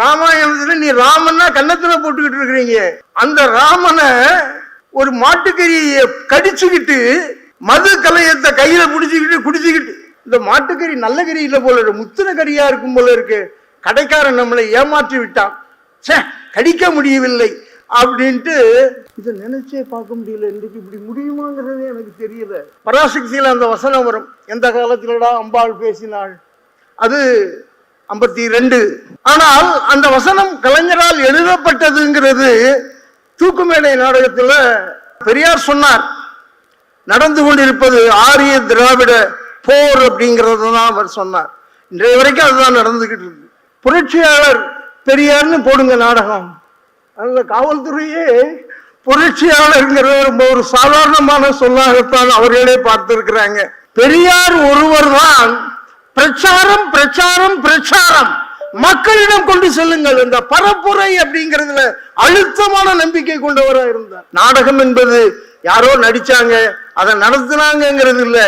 ராமாயணத்துல நீ ராமன்னா கன்னத்துல போட்டுக்கிட்டு இருக்கிறீங்க. அந்த ராமனை ஒரு மாட்டுக்கறியை கடிச்சுக்கிட்டு மது கலையத்தை கையில பிடிச்சுக்கிட்டு குடிச்சுக்கிட்டு, இந்த மாட்டுக்கறி நல்ல கறி இல்ல போல இருக்கு, முத்தின கறியா இருக்கும் போல இருக்கு, கடைக்காரன் நம்மளை ஏமாற்றி விட்டான், கடிக்க முடியவில்லை அப்படின்ட்டு இதை நினைச்சே பார்க்க முடியல. இன்றைக்கு இப்படி முடியுமாங்கிறது எனக்கு தெரியல. பராசக்தியில அந்த வசனம் வரும், எந்த காலத்திலடா அம்பாள் பேசினாள், அது 52. ஆனால் அந்த வசனம் கலைஞரால் எழுதப்பட்டதுங்கிறது தூக்குமேடை நாடகத்துல பெரியார் சொன்னார். நடந்து கொண்டிருப்பது ஆரிய திராவிட போர் அப்படிங்கிறது தான் அவர் சொன்னார். இன்றைய வரைக்கும் அதுதான் நடந்துகிட்டு இருக்கு. புரட்சியாளர் பெரியார்னு போடுங்க நாடகம். அந்த காவல்துறையே புரட்சியாளர்ங்கிற ரொம்ப ஒரு சாதாரணமான சொல்லாகத்தான் அவர்களே பார்த்திருக்கிறாங்க. பெரியார் ஒருவர் தான் பிரச்சாரம் பிரச்சாரம் பிரச்சாரம், மக்களிடம் கொண்டு செல்லுங்கள், இந்த பரப்புரை அப்படிங்கிறதுல அழுத்தமான நம்பிக்கை கொண்டவராக இருந்தார். நாடகம் என்பது யாரோ நடிச்சாங்க அதை நடத்தினாங்கிறது இல்ல,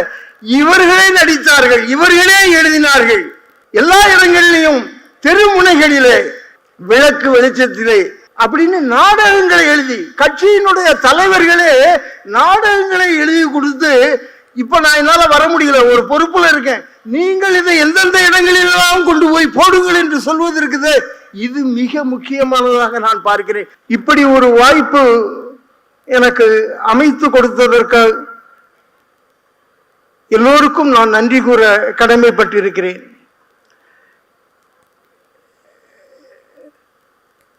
இவர்களே நடித்தார்கள், இவர்களே எழுதினார்கள். எல்லா இடங்களிலும் தெருமுனைகளிலே விளக்கு வெளிச்சத்திலே அப்படின்னு நாடகங்களை எழுதி, கட்சியினுடைய தலைவர்களே நாடகங்களை எழுதி கொடுத்து, இப்ப நான் என்னால வர முடியல, ஒரு பொறுப்புல இருக்கேன், நீங்கள் இதை எந்தெந்த இடங்களிலெல்லாம் கொண்டு போய் போடுங்கள் என்று சொல்வது இருக்குது. இது மிக முக்கியமானதாக நான் பார்க்கிறேன். இப்படி ஒரு வாய்ப்பு எனக்கு அமைத்து கொடுத்ததற்கு எல்லோருக்கும் நான் நன்றி கூற கடமைப்பட்டிருக்கிறேன்.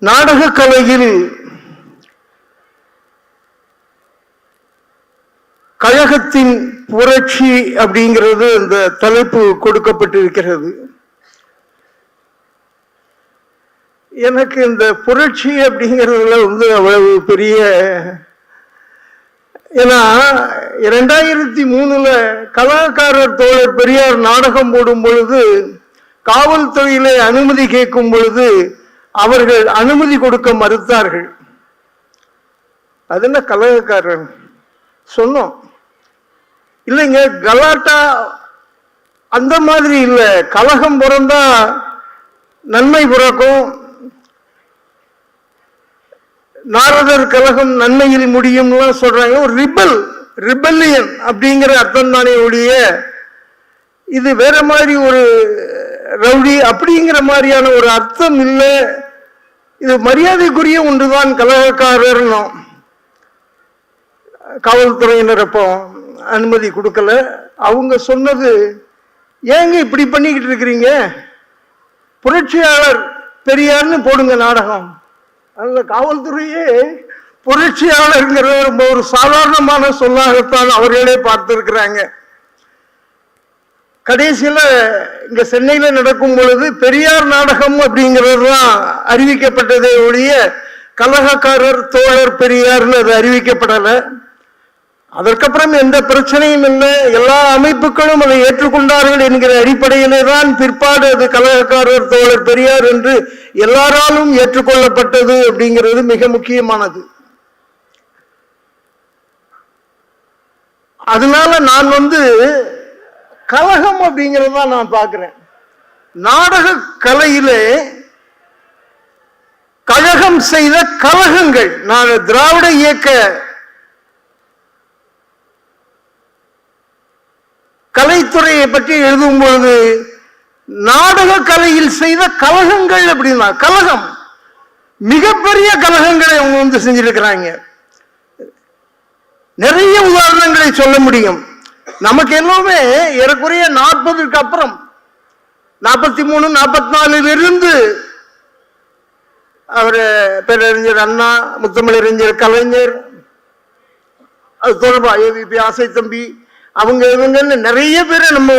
நாடக கலையில் கழகத்தின் புரட்சி அப்படிங்கிறது இந்த தலைப்பு கொடுக்கப்பட்டிருக்கிறது. எனக்கு இந்த புரட்சி அப்படிங்கிறதுல அவ்வளவு பெரிய, ஏன்னா 2003 கலாக்காரர் தோழர் பெரியார் நாடகம் போடும் பொழுது காவல்துறையிலே அனுமதி கேட்கும் பொழுது அவர்கள் அனுமதி கொடுக்க மறுத்தார்கள். அது என்ன கலகக்காரர் சொன்னோம் இல்லைங்க, கலாட்டா அந்த மாதிரி இல்லை, கலகம் பிறந்தா நன்மை பிறக்கும், நாரதர் கலகம் நன்மையில் முடியும்னு சொல்றாங்க. ஒரு ரிபல்லியன் அப்படிங்கிற அர்த்தம் தானே ஒழிய இது வேற மாதிரி ஒரு ரவுடி அப்படிங்கிற மாதிரியான ஒரு அர்த்தம் இல்லை. இது மரியாதைக்குரிய ஒன்றுதான் கலகக்காரர். காவல்துறையினர் அப்போ அனுமதி கொடுக்கல. அவங்க சொன்னது, ஏங்க இப்படி பண்ணிக்கிட்டு இருக்கிறீங்க, புரட்சியாளர் பெரியார்னு போடுங்க நாடகம். அந்த காவல்துறையே புரட்சியாளர்ங்கிற ரொம்ப ஒரு சாதாரணமான சொல்லாகத்தான் அவர்களே பார்த்திருக்கிறாங்க. கடைசியில இங்க சென்னையில நடக்கும் பொழுது பெரியார் நாடகம் அப்படிங்கிறது தான் அறிவிக்கப்பட்டதே ஒழிய கலகக்காரர் தோழர் பெரியார்னு அது அறிவிக்கப்படலை. அதற்கப்புறம் எந்த பிரச்சனையும் இல்லை, எல்லா அமைப்புகளும் அதை ஏற்றுக்கொண்டார்கள் என்கிற அடிப்படையிலே தான் பிற்பாடு அது கலகக்காரர் தோழர் பெரியார் என்று எல்லாராலும் ஏற்றுக்கொள்ளப்பட்டது அப்படிங்கிறது மிக முக்கியமானது. அதனால நான் கலகம் அப்படிங்கிறத நான் பார்க்கிறேன். நாடக கலையிலே கழகம் செய்த கலகங்கள், நான் திராவிட இயக்க கலைத்துறையை பற்றி எழுதும் பொழுது நாடக கலையில் செய்த கலகங்கள் அப்படின்னா, கலகம் மிகப்பெரிய கலகங்களை அவங்க செஞ்சிருக்கிறாங்க. நிறைய உதாரணங்களை சொல்ல முடியும். நமக்கு எல்லாமே ஏறக்குறைய 40க்கு அப்புறம் 43, 44 அவர் பேரறிஞர் அண்ணா, முத்தமிழறிஞர் கலைஞர், அது தொடர்பா ஏவிபி ஆசை தம்பி, அவங்க இவங்கன்னு நிறைய பேரை நம்ம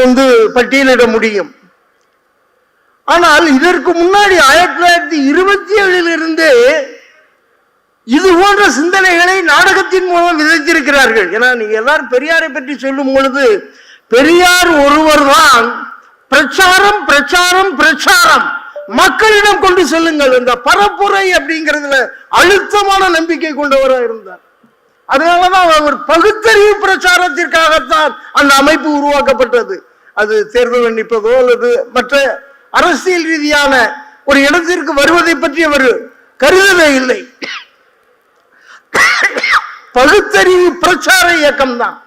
பட்டியலிட முடியும். ஆனால் இதற்கு முன்னாடி 1927 இது போன்ற சிந்தனைகளை நாடகத்தின் மூலம் விதைத்திருக்கிறார்கள். ஏன்னா நீங்க எல்லாரும் பெரியாரை பற்றி சொல்லும் பொழுது பெரியார் ஒருவர் தான் பிரச்சாரம் பிரச்சாரம் பிரச்சாரம், மக்களிடம் கொண்டு செல்லுங்கள், இந்த பரப்புரை அப்படிங்கிறதுல அழுத்தமான நம்பிக்கை கொண்டவராக இருந்தார். அதனாலதான் அவர் பகுத்தறிவு பிரச்சாரத்திற்காகத்தான் அந்த அமைப்பு உருவாக்கப்பட்டது. அது தேர்தல் நிற்பதோ அல்லது மற்ற அரசியல் ரீதியான ஒரு இடத்திற்கு வருவதை பற்றி அவர் கருதவே இல்லை. பகுத்தறிவு பிரச்சார இயக்கம் தான்.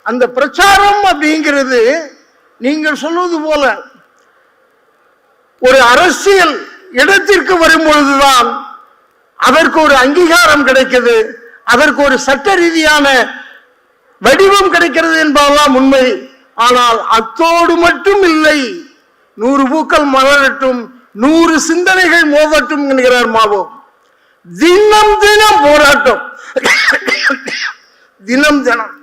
அந்த பிரச்சாரம் அப்படிங்கிறது நீங்கள் சொல்வது போல ஒரு அரசியல் இடத்திற்கு வரும் பொழுதுதான் அதற்கு ஒரு அங்கீகாரம் கிடைக்கிறது, அதற்கு ஒரு சட்ட ரீதியான வடிவம் கிடைக்கிறது என்பதெல்லாம் உண்மை. ஆனால் அத்தோடு மட்டும் இல்லை. 100 பூக்கள் மலரட்டும், 100 சிந்தனைகள் மோதட்டும் என்கிறார் மாவோ. தினம் தினம் போராட்டம், தினம் தினம்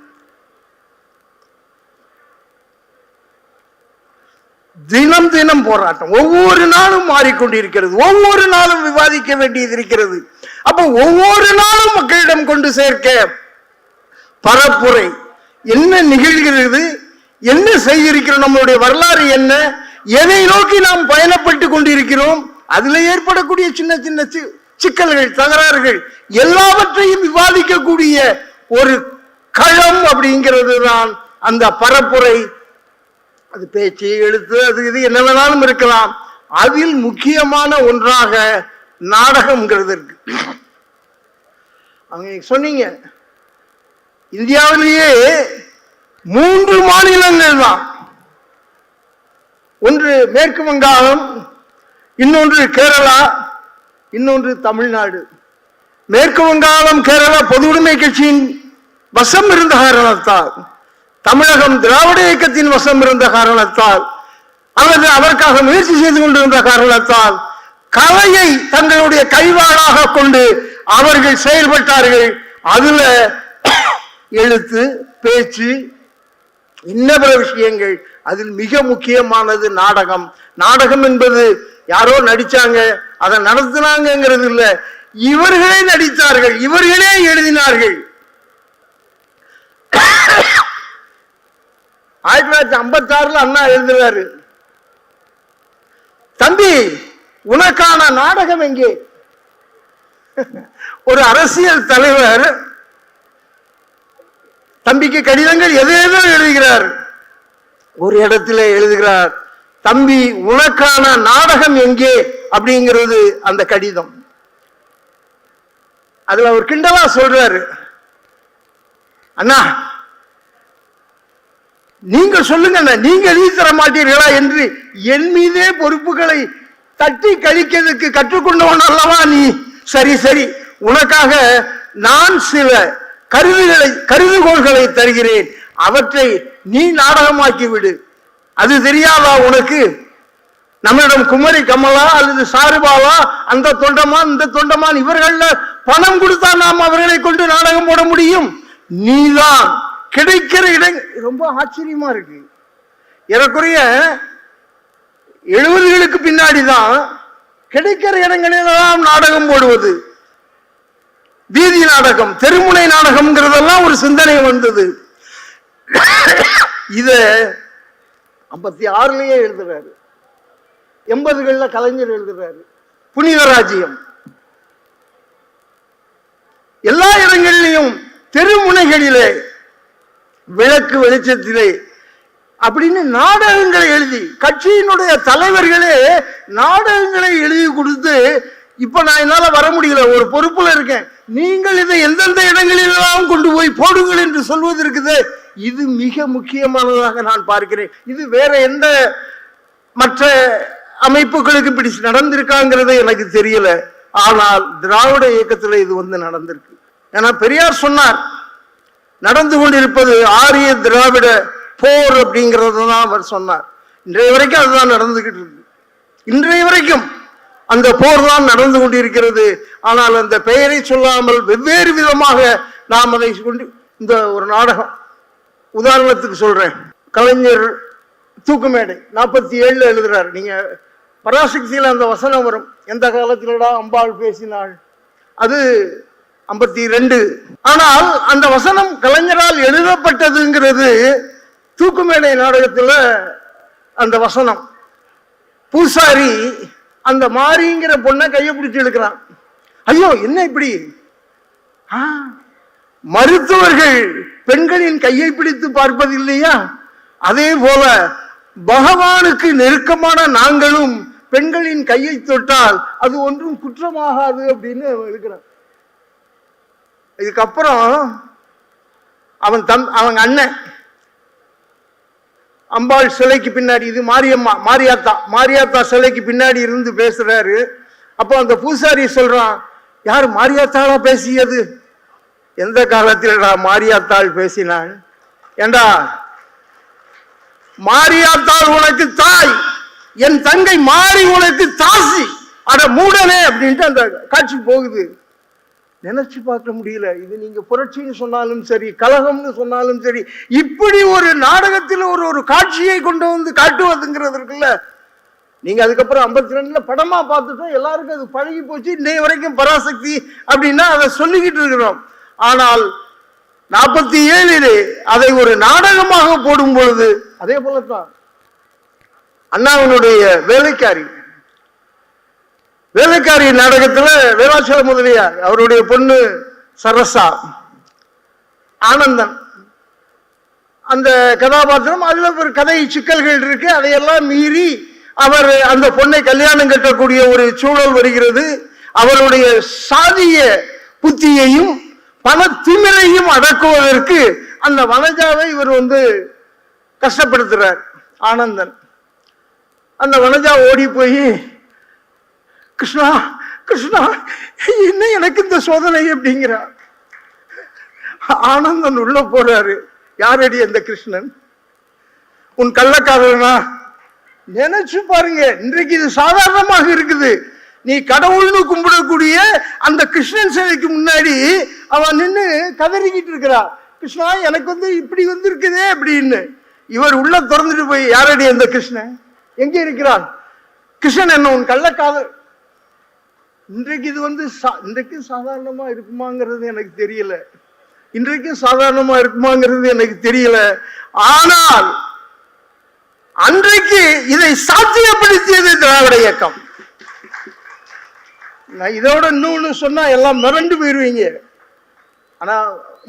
தினம் தினம் போராட்டம். ஒவ்வொரு நாளும் மாறிக்கொண்டிருக்கிறது, ஒவ்வொரு நாளும் விவாதிக்க வேண்டியது இருக்கிறது. அப்ப ஒவ்வொரு நாளும் மக்களிடம் கொண்டு சேர்க்க பரப்புரை என்ன நிகழ்கிறது, என்ன செய்திருக்கிறோம், நம்மளுடைய வரலாறு என்ன, எதை நோக்கி நாம் பயணப்பட்டு கொண்டிருக்கிறோம், அதுல ஏற்படக்கூடிய சின்ன சின்ன சிக்கல்கள், தகராறுகள் எல்லாவற்றையும் விவாதிக்கக்கூடிய ஒரு களம் அப்படிங்கிறது தான் அந்த பரப்புரை. அது பேச்சு, எழுத்து, அது இது என்ன வேணாலும் இருக்கலாம். அதில் முக்கியமான ஒன்றாக நாடகம்ங்கிறது இருக்கு. அவங்க சொன்னீங்க, இந்தியாவிலேயே 3 மாநிலங்கள் தான். ஒன்று மேற்கு வங்காளம், இன்னொன்று கேரளா, இன்னொன்று தமிழ்நாடு. மேற்கு வங்காளம், கேரளா பொது உடைமை கட்சியின் வசம் இருந்த காரணத்தால், தமிழகம் திராவிட இயக்கத்தின் வசம் இருந்த காரணத்தால், அல்லது அதற்காக முயற்சி செய்து கொண்டிருந்த காரணத்தால் கலையை தங்களுடைய கைவாளாக கொண்டு அவர்கள் செயல்பட்டார்கள். அதுல எழுத்து, பேச்சு, இன்ன பிற விஷயங்கள். அதில் மிக முக்கியமானது நாடகம். நாடகம் என்பது யாரோ நடிச்சாங்க, அதை நடத்தினாங்கிறது இல்ல, இவர்களே நடித்தார்கள், இவர்களே எழுதினார்கள். 1956 அண்ணா எழுதுறாரு, தம்பி உனக்கான நாடகம் எங்கே? ஒரு அரசியல் தலைவர் தம்பிக்கு கடிதங்கள் எதேதோ எழுதுகிறார். ஒரு இடத்துல எழுதுகிறார், தம்பி உனக்கான நாடகம் எங்கே அப்படிங்கிறது அந்த கடிதம். அதுல அவர் கிண்டலா சொல்றாரு, அண்ணா நீங்க சொல்லுங்க, நீங்க எழுதி தர மாட்டீர்களா என்று என் மீதே பொறுப்புகளை தட்டி கழிக்கிறதுக்கு கற்றுக்கொண்டவன் அல்லவா நீ. சரி சரி, உனக்காக நான் சில கருதுகோள்களை தருகிறேன், அவற்றை நீ நாடகமாக்கி விடு. அது தெரியாதா உனக்கு? நம்மிடம் குமரி கமலா அல்லது சாருபாவா, அந்த தொண்டமான் இந்த தொண்டமான், இவர்கள பணம் கொடுத்தா நாம் அவர்களை கொண்டு நாடகம் போட முடியும். நீதான் கிடைக்கிற இடம். ரொம்ப ஆச்சரியமா இருக்கு. ஏறக்குறைய 70களுக்கு பின்னாடிதான் கிடைக்கிற இடங்களிலெல்லாம் நாடகம் போடுவது, வீதி நாடகம், தெருமுனை நாடகம்ங்கிறதெல்லாம் ஒரு சிந்தனை வந்தது. இத 56லயே எழுதுறாரு, 80களில் கலைஞர் எழுதுறாரு. புனித ராஜ்யம் எல்லா இடங்களிலும் தெருமுனைகளிலே விளக்கு வெளிச்சத்திலே அப்படின்னு நாடகங்களை எழுதி, கட்சியினுடைய தலைவர்களே நாடகங்களை எழுதி கொடுத்து, இப்ப நான் என்னால வர முடியல, ஒரு பொறுப்புல இருக்கேன், நீங்கள் இதை எந்தெந்த இடங்களிலெல்லாம் கொண்டு போய் போடுங்கள் என்று சொல்வது இருக்குது. இது மிக முக்கியமானதாக நான் பார்க்கிறேன். இது வேற எந்த மற்ற அமைப்புகளுக்கு இப்படி நடந்திருக்காங்கிறது எனக்கு தெரியல. ஆனால் திராவிட இயக்கத்தில் இது நடந்திருக்கு. ஏன்னா பெரியார் சொன்னார், நடந்து கொண்டிருப்பது ஆரிய திராவிட போர் அப்படிங்கிறது தான் அவர் சொன்னார். இன்றைய வரைக்கும் அதுதான் நடந்துகிட்டு இருக்கு. இன்றைய வரைக்கும் அந்த போர் தான் நடந்து கொண்டிருக்கிறது. ஆனால் அந்த பெயரை சொல்லாமல் வெவ்வேறு விதமாக நாம் அதை கொண்டு, இந்த ஒரு நாடகம் உதாரணத்துக்கு சொல்றேன், கலைஞர் தூக்குமேடை 47 எழுதுறாரு. நீங்க பராசக்தியில அந்த வசனம் வரும், எந்த காலத்திலடா அம்பாள் பேசினாள், அது 52. ஆனால் அந்த வசனம் கலைஞரால் எழுதப்பட்டதுங்கிறது தூக்குமேடை நாடகத்துல அந்த வசனம். பூசாரி அந்த மாரிங்கிற பொண்ணை கையை பிடிச்சு எடுக்கிறான். ஐயோ என்ன இப்படி? மருத்துவர்கள் பெண்களின் கையை பிடித்து பார்ப்பது இல்லையா? அதே போல பகவானுக்கு நெருக்கமான நாங்களும் பெண்களின் கையை தொட்டால் அது ஒன்றும் குற்றமாகாது அப்படின்னு இருக்கிறான். இதுக்கப்புறம் அவங்க அண்ணன் அம்பாள் சிலைக்கு பின்னாடி, இது மாரியம்மா மாரியாத்தா சிலைக்கு பின்னாடி இருந்து பேசுறாரு. அப்போ அந்த பூசாரி சொல்றான், யார் மாரியாத்தாளா பேசியது? எந்த காலத்தில் மாரியாத்தாள் பேசினாள்? ஏண்டா, மாரியாத்தாள் உனக்கு தாய், என் தங்கை மாறி உனக்கு தாசி, அட மூடனே அப்படின்ட்டு அந்த காட்சி போகுது. நினைச்சு பார்க்க முடியல. இது நீங்க புரட்சின்னு சொன்னாலும் சரி, கலகம்னு சொன்னாலும் சரி, இப்படி ஒரு நாடகத்தில் ஒரு காட்சியை கொண்டு வந்து காட்டுவதுங்கிறது இருக்குல்ல. நீங்க அதுக்கப்புறம் 52ல படமா பார்த்துட்டோம், எல்லாருக்கும் அது பழகி போச்சு. இன்னைய வரைக்கும் பராசக்தி அப்படின்னா அதை சொல்லிக்கிட்டு இருக்கிறோம். ஆனால் 47 அதை ஒரு நாடகமாக போடும் பொழுது அதே போலத்தான் அண்ணாவினுடைய வேலைக்காரி நாடகத்துல வேலாச்சல முதலியார், அவருடைய பொண்ணு சரசா, ஆனந்தன் அந்த கதாபாத்திரம், அதுல ஒரு கதை சிக்கல்கள் இருக்கு. அதையெல்லாம் மீறி அவர் அந்த பொண்ணை கல்யாணம் கட்டக்கூடிய ஒரு சூழல் வருகிறது. அவருடைய சாதிய புத்தியையும் பண திமிரையும் அடக்குவதற்கு அந்த வனஜாவை இவர் கஷ்டப்படுத்துறார் ஆனந்தன். அந்த வனஜா ஓடி போய், கிருஷ்ணா கிருஷ்ணா என்ன எனக்கு இந்த சோதனை அப்படிங்கிறார். ஆனந்தன் உள்ள போறாரு. யாரடி அந்த கிருஷ்ணன்? உன் கள்ளக்காதலனா? நினைச்சு பாருங்க, இன்றைக்கு இது சாதாரணமாக இருக்குது. நீ கடவுள்னு கும்பிடக்கூடிய அந்த கிருஷ்ணன் சிலைக்கு முன்னாடி அவன் நின்று கதறிக்கிட்டு இருக்கிறா, கிருஷ்ணா எனக்கு இப்படி இருக்குதே அப்படின்னு. இவர் உள்ள திறந்துட்டு போய், யாரடி அந்த கிருஷ்ணன்? எங்க இருக்கிறான்? கிருஷ்ணன் என்ன உன் கள்ளக்காதல்? இன்றைக்கு இது இன்றைக்கு சாதாரணமா இருக்குமாங்கிறது எனக்கு தெரியல. இன்றைக்கும் சாதாரணமா இருக்குமாங்கிறது எனக்கு தெரியல. ஆனால் அன்றைக்கு இதை சாத்தியப்படுத்தியது திராவிட இயக்கம். நான் இதோட இன்னொன்னு சொன்னா எல்லாம் மிரண்டு போயிருவீங்க. ஆனா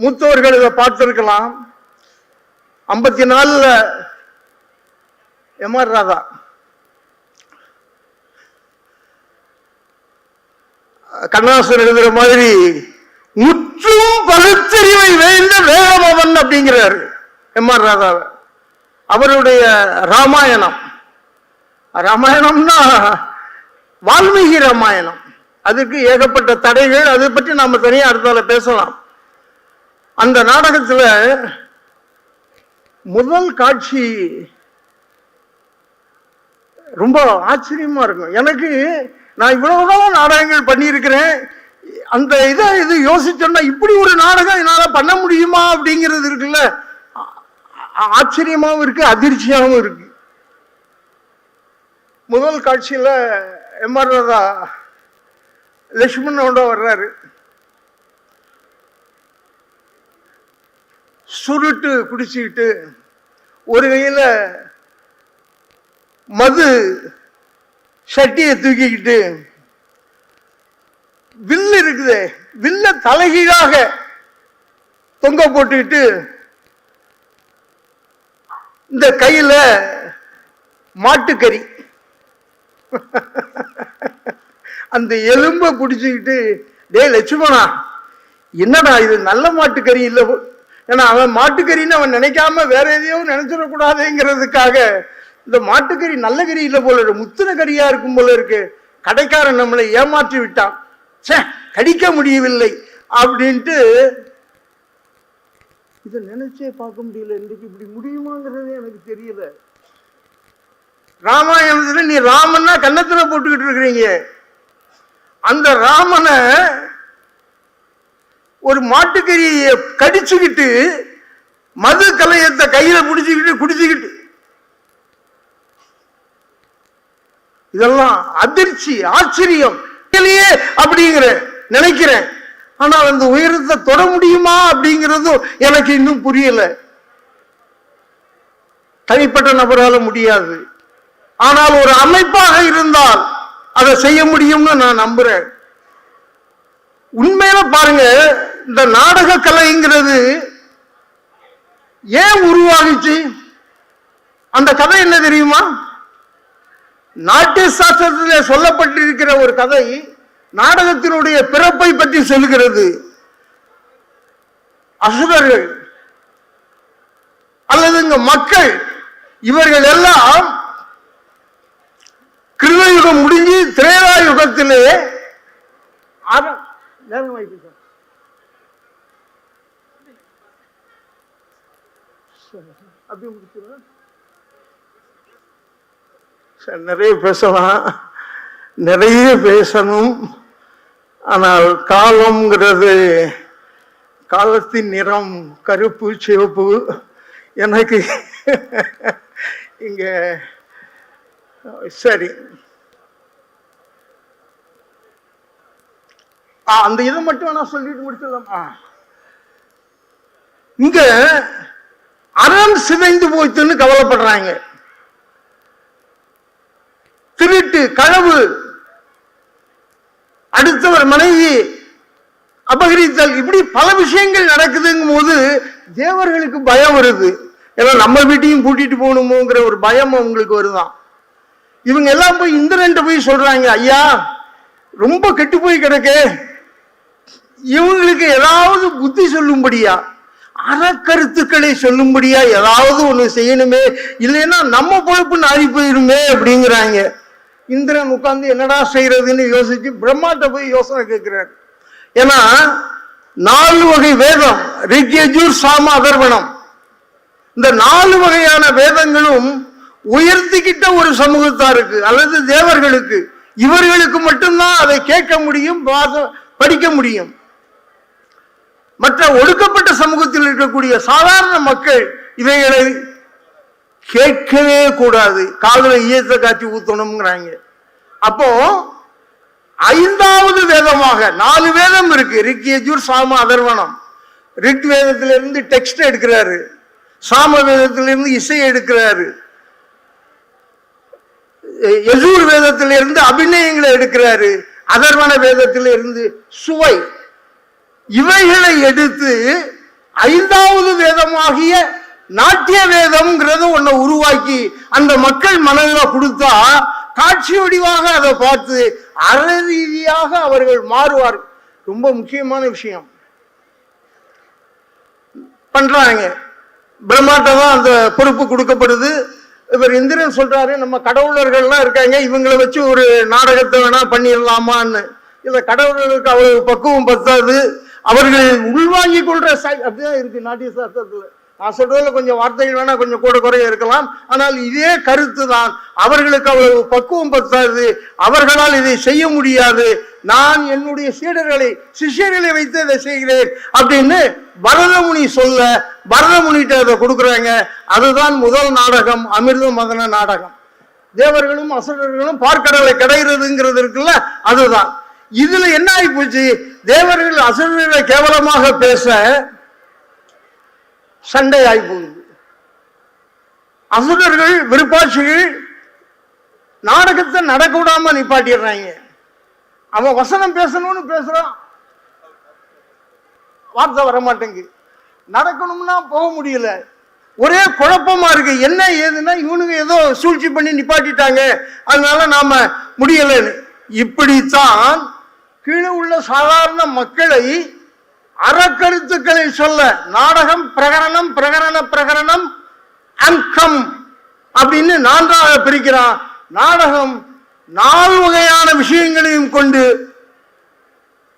மூத்தவர்கள் இதை பார்த்திருக்கலாம். 54 எம்.ஆர். ராதா கண்ணாசன் எழுதுற மாதிரி முற்றும் பகுத்தறிவை வேண்ட வேகமவன் அப்படிங்கிறாரு எம்.ஆர். ராதாவை. அவருடைய ராமாயணம்னா வால்மீகி ராமாயணம். அதுக்கு ஏகப்பட்ட தடைகள், அதை பற்றி நாம தனியா அடுத்தால பேசலாம். அந்த நாடகத்துல முதல் காட்சி ரொம்ப ஆச்சரியமா இருக்கும் எனக்கு. நான் இவ்வளவுதான் நாடகங்கள் பண்ணியிருக்கிறேன். அந்த இது யோசிச்சோம்னா இப்படி ஒரு நாடகம் என்னால பண்ண முடியுமா அப்படிங்கிறது இருக்குல்ல, ஆச்சரியமாவும் இருக்கு, அதிர்ச்சியாகவும் இருக்கு. முதல் காட்சியில எம்.ஆர். ராதா லட்சுமணோட வர்றாரு. சுருட்டு குடிச்சுக்கிட்டு ஒரு கையில மது சட்டியை தூக்கிக்கிட்டு, வில்லு இருக்குது, வில்ல தலைகீழாக தொங்க போட்டுக்கிட்டு, இந்த கையில மாட்டுக்கறி அந்த எலும்பை பிடிச்சுக்கிட்டு, டே லட்சுமணா என்னடா இது நல்ல மாட்டுக்கறி இல்லை, ஏன்னா அவன் மாட்டுக்கறின்னு அவன் நினைக்காம வேற எதையோ நினைச்சிடக்கூடாதுங்கிறதுக்காக இந்த மாட்டுக்கறி நல்ல கறி இல்லை போல இருக்கு, முத்தின கறியா இருக்கும் போல இருக்கு, கடைக்காரன் நம்மளை ஏமாற்றி விட்டான், கடிக்க முடியவில்லை அப்படின்ட்டு இதை நினைச்சே பார்க்க முடியல. இன்றைக்கு இப்படி முடியுமாங்கிறது எனக்கு தெரியல. ராமாயணத்துல நீ ராமன்னா கன்னத்துல போட்டுக்கிட்டு இருக்கிறீங்க. அந்த ராமனை ஒரு மாட்டுக்கறியை கடிச்சுக்கிட்டு மது கலையத்தை கையில பிடிச்சுக்கிட்டு குடிச்சுக்கிட்டு, இதெல்லாம் அதிர்ச்சி ஆச்சரியம் அப்படிங்கிற நினைக்கிறேன். ஆனால் அந்த உயரத்தை தொட முடியுமா அப்படிங்கிறதும் எனக்கு இன்னும் புரியல. தனிப்பட்ட நபரால முடியாது. ஆனால் ஒரு அமைப்பாக இருந்தால் அதை செய்ய முடியும்னு நான் நம்புறேன். உண்மையில பாருங்க, இந்த நாடக கலைங்கிறது ஏன் உருவாகிச்சு? அந்த கதை என்ன தெரியுமா? நாட்டிய சாஸ்திரத்திலே சொல்லப்பட்டிருக்கிற ஒரு கதை நாடகத்தினுடைய பிறப்பை பற்றி சொல்கிறது. அசுரர்கள் அல்லது இங்க மக்கள் இவர்கள் எல்லாம் கிருதயுகம் முடிஞ்சு திரேதா யுகத்திலே நிறைய பேசலாம், நிறைய பேசணும். ஆனால் காலம்ங்கிறது, காலத்தின் நிறம் கருப்பு சிவப்பு. எனக்கு இங்க சரி அந்த இதை மட்டும் நான் சொல்லிட்டு முடிச்சிடலாம். இங்க அறம் சிதைந்து போச்சுன்னு கவலைப்படுறாங்க. திருட்டு, களவு, அடுத்தவர் மனைவி அபகரித்தல், இப்படி பல விஷயங்கள் நடக்குதுங்கும் போது தேவர்களுக்கு பயம் வருது. ஏன்னா நம்ம வீட்டையும் கூட்டிட்டு போகணுமோங்கிற ஒரு பயம் அவங்களுக்கு வருதான். இவங்க எல்லாம் போய் இந்திரன் போய் சொல்றாங்க, ஐயா ரொம்ப கெட்டு போய் கிடக்கு, இவங்களுக்கு ஏதாவது புத்தி சொல்லும்படியா, அறக்கருத்துக்களை சொல்லும்படியா ஏதாவது ஒண்ணு செய்யணுமே, இல்லைன்னா நம்ம பொழப்பு நாடி போயிருமே அப்படிங்கிறாங்க. இந்திரன் உட்கார்ந்து என்னடா செய்யறதுன்னு யோசிச்சு பிரம்மாட்ட போய் யோசனை கேட்கிறார். ஏன்னா 4 வகை வேதம், ரிக், யஜுர், சாம, அதர்வணம், இந்த 4 வகையான வேதங்களும் உயர்த்திக்கிட்ட ஒரு சமூகத்தாருக்கு அல்லது தேவர்களுக்கு, இவர்களுக்கு மட்டும்தான் அதை கேட்க முடியும், படிக்க முடியும். மற்ற ஒடுக்கப்பட்ட சமூகத்தில் இருக்கக்கூடிய சாதாரண மக்கள் இவைகளை கேட்கவே கூடாது, காதுல ஈயத்தை காட்சி ஊத்தணும்ங்கிறாங்க. அப்போ 5வது வேதமாக 4 வேதம் இருக்கு, ரிக், யஜுர், சாம, அதர்வணம். ரிக் வேதத்திலிருந்து டெக்ஸ்ட் எடுக்கிறாரு, சாம வேதத்திலிருந்து இசை எடுக்கிறாரு, யஜூர் வேதத்திலிருந்து அபிநயங்களை எடுக்கிறாரு, அதர்வண வேதத்திலிருந்து சுவை, இவைகளை எடுத்து 5வது வேதமாகிய நாட்டிய வேதம்ங்கிறத ஒன்ன உருவாக்கி அந்த மக்கள் மனதில் கொடுத்தா காட்சி வடிவாக அதை பார்த்து அற ரீதியாக அவர்கள் மாறுவார். ரொம்ப முக்கியமான விஷயம் பண்றாங்க. பிரம்மாட்ட தான் அந்த பொறுப்பு கொடுக்கப்படுது. இவர் இந்திரன் சொல்றாரு, நம்ம கடவுளர்கள்லாம் இருக்காங்க, இவங்களை வச்சு ஒரு நாடகத்தை வேணா பண்ணிடலாமான்னு. இல்ல, கடவுளர்களுக்கு அவ்வளவு பக்குவம் பத்தாது, அவர்கள் உள்வாங்கிக் கொள்ற அப்படிதான் இருக்கு நாட்டிய சாஸ்திரத்துல. நான் சொல்றதுல கொஞ்சம் வார்த்தைகள் வேணா கொஞ்சம் கூட குறைய இருக்கலாம், ஆனால் இதே கருத்து தான். அவர்களுக்கு அவ்வளவு பக்குவம் பத்தாது, அவர்களால் இதை செய்ய முடியாது, நான் என்னுடைய சிஷ்யர்களை வைத்து இதை செய்கிறேன் அப்படின்னு பரதமுனி சொல்ல, பரதமுனிட்ட அதை கொடுக்குறாங்க. அதுதான் முதல் நாடகம், அமிர்த மதன நாடகம். தேவர்களும் அசுரர்களும் பார்க்கடலை கிடைகிறதுங்கிறது இருக்குல்ல, அதுதான். இதுல என்ன ஆகி போச்சு, தேவர்கள் அசுரர்களை கேவலமாக பேச சண்டை ஆகி போகுது. அசுரர்கள் விருப்பாட்சிகள் நாடகத்தை நடக்க விடாம நிப்பாட்டிடுறாங்க. அவன் வசனம் பேசணும்னு பேசுறான், வார்த்தை வர மாட்டேங்கு, நடக்கணும்னா போக முடியல, ஒரே குழப்பமா இருக்கு. என்ன ஏதுன்னா இவனுங்க ஏதோ சூழ்ச்சி பண்ணி நிப்பாட்டிட்டாங்க, அதனால நாம முடியலன்னு. இப்படித்தான் கீழே உள்ள சாதாரண மக்களை அறக்கருத்துக்களை சொல்ல நாடகம் பிரகரணம் பிரகரண பிரகரணம் அங்கம் அப்படின்னு 4ஆக பிரிக்கிறான். நாடகம் 4 வகையான விஷயங்களையும் கொண்டு,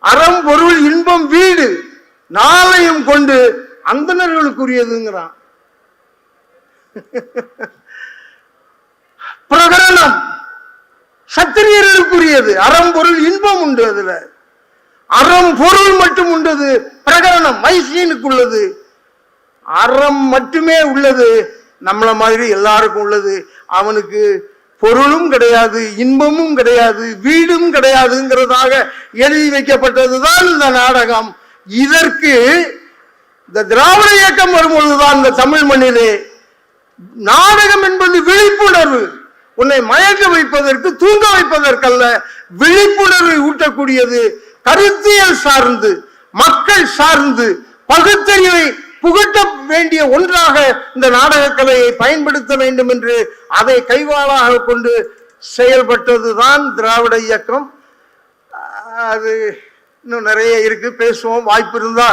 அறம், பொருள், இன்பம், வீடு 4ஐயும் கொண்டு அந்தணர்களுக்குரியதுங்கிறான். பிரகரணம் சத்திரியர்களுக்குரியது, அறம், பொருள், இன்பம் உண்டு. அதுல அறம் பொருள் மட்டும் உண்டது. பிரகரணம் வைசியனுக்குள்ளது, அறம் மட்டுமே உள்ளது, நம்மள மாதிரி எல்லாருக்கும் உள்ளது. அவனுக்கு பொருளும் கிடையாது, இன்பமும் கிடையாது, வீடும் கிடையாதுங்கிறதாக எழுதி வைக்கப்பட்டதுதான் இந்த நாடகம். இதற்கு இந்த திராவிட இயக்கம் வரும்பொழுதுதான் இந்த தமிழ் மண்ணிலே நாடகம் என்பது விழிப்புணர்வு, உன்னை மயக்க வைப்பதற்கு, தூங்க வைப்பதற்கல்ல, விழிப்புணர்வை ஊட்டக்கூடியது, கருத்தியல் சார்ந்து, மக்கள் சார்ந்து, பகுத்தறிவை புகட்ட வேண்டிய ஒன்றாக இந்த நாடக கலையை பயன்படுத்த வேண்டும் என்று அதை கைவாளாக கொண்டு செயல்பட்டதுதான் திராவிட இயக்கம். அது இன்னும் நிறைய இருக்கு, பேசுவோம், வாய்ப்பு இருந்தா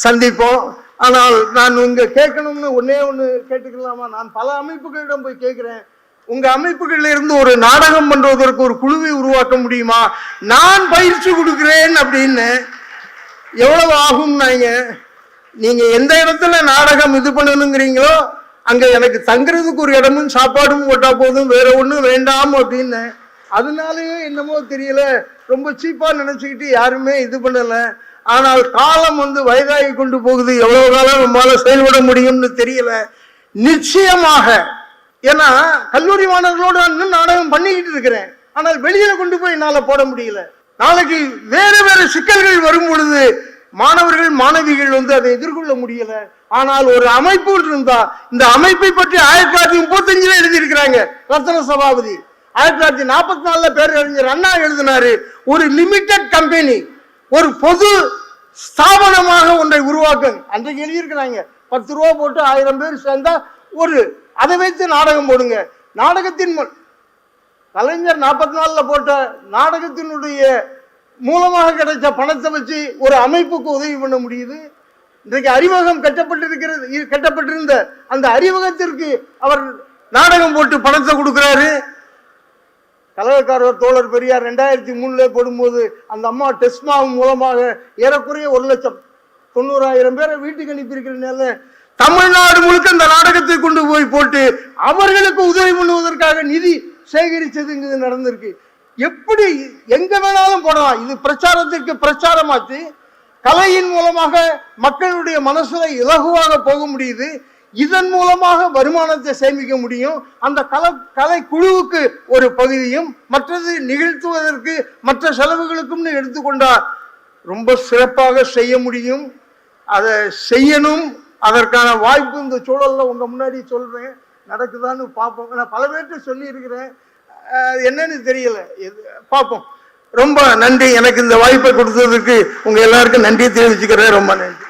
சந்திப்போம். ஆனால் நான் இங்க கேட்கணும்னு ஒன்னே ஒண்ணு கேட்டுக்கலாமா? நான் பல அமைப்புகளிடம் போய் கேட்கிறேன், உங்க அமைப்புகள்ல இருந்து ஒரு நாடகம் பண்றதற்கு ஒரு குழுவை உருவாக்க முடியுமா? நான் பயிற்சி கொடுக்கிறேன் அப்படின்னு. எவ்வளவு ஆகும்? நீங்க எந்த இடத்துல நாடகம் இது பண்ணணுங்கிறீங்களோ அங்க எனக்கு தங்குறதுக்கு ஒரு இடமும் சாப்பாடும் போட்டா போதும், வேற ஒண்ணும் வேண்டாம் அப்படின்னு. அதனாலயே என்னமோ தெரியல, ரொம்ப சீப்பா நினைச்சுக்கிட்டு யாருமே இது பண்ணல. ஆனால் காலம் வயதாகி கொண்டு போகுது, எவ்வளவு காலம் நம்மளால செயல்பட முடியும்னு தெரியல. நிச்சயமாக, ஏன்னா கல்லூரி மாணவர்களோடு நான் நாடகம் பண்ணிக்கிட்டு இருக்கிறேன், ஆனால் வெளியில கொண்டு போய் என்னால போட முடியல. நாளைக்கு வேற வேற சிக்கல்கள் வரும் பொழுது மாணவர்கள் மாணவிகள் அதை எதிர்கொள்ள முடியல. ஆனால் ஒரு அமைப்பு இருந்தா, இந்த அமைப்பை பற்றி 1935 எழுதியிருக்கிறாங்க ரத்ன சபாபதி. 1944 பேரறிஞர் அண்ணா எழுதினாரு, ஒரு லிமிடெட் கம்பெனி, ஒரு பொது ஸ்தாபனமாக ஒன்றை உருவாக்க. அன்றைக்கு எழுதியிருக்கிறாங்க, 10 ரூபா போட்டு 1000 பேர் சேர்ந்தா அதை வைத்து நாடகம் போடுங்க. நாடகத்தின் கலைஞர் 44 போட்ட நாடகத்தினுடைய மூலமாக கிடைச்ச பணத்தை வச்சு ஒரு அமைப்புக்கு உதவி பண்ண முடியுது. இன்றைக்கு அறிவகம் கட்டப்பட்டிருந்த அந்த அறிவகத்திற்கு அவர் நாடகம் போட்டு பணத்தை கொடுக்கிறாரு. கழகக்காரர் தோழர் பெரியார் 2003 போடும்போது அந்த அம்மா டெஸ்மா மூலமாக ஏறக்குறைய 1,90,000 பேரை வீட்டுக்கு அனுப்பியிருக்கிறனால தமிழ்நாடு முழுக்க இந்த நாடகத்தை கொண்டு போய் போட்டு அவர்களுக்கு உதவி பண்ணுவதற்காக நிதி சேகரிச்சது நடந்திருக்கு. எப்படி எங்க வேணாலும் போடலாம். இது பிரச்சாரத்திற்கு பிரச்சாரமாச்சு. கலையின் மூலமாக மக்களுடைய மனசுல இலகுவாக போக முடியுது. இதன் மூலமாக வருமானத்தை சேமிக்க முடியும். அந்த கலை குழுவுக்கு ஒரு பகுதியும், மற்றது நிகழ்த்துவதற்கு மற்ற செலவுகளுக்கும் எடுத்துக்கொண்டா ரொம்ப சிறப்பாக செய்ய முடியும். அதை செய்யணும். அதற்கான வாய்ப்பு இந்த சூழல்ல உங்க முன்னாடி சொல்றேன், நடக்குதான்னு பார்ப்போம். நான் பல பேர்கிட்ட சொல்லி இருக்கிறேன், என்னன்னு தெரியல, பார்ப்போம். ரொம்ப நன்றி. எனக்கு இந்த வாய்ப்பை கொடுத்ததுக்கு உங்க எல்லாருக்கும் நன்றி தெரிவிச்சுக்கிறேன். ரொம்ப நன்றி.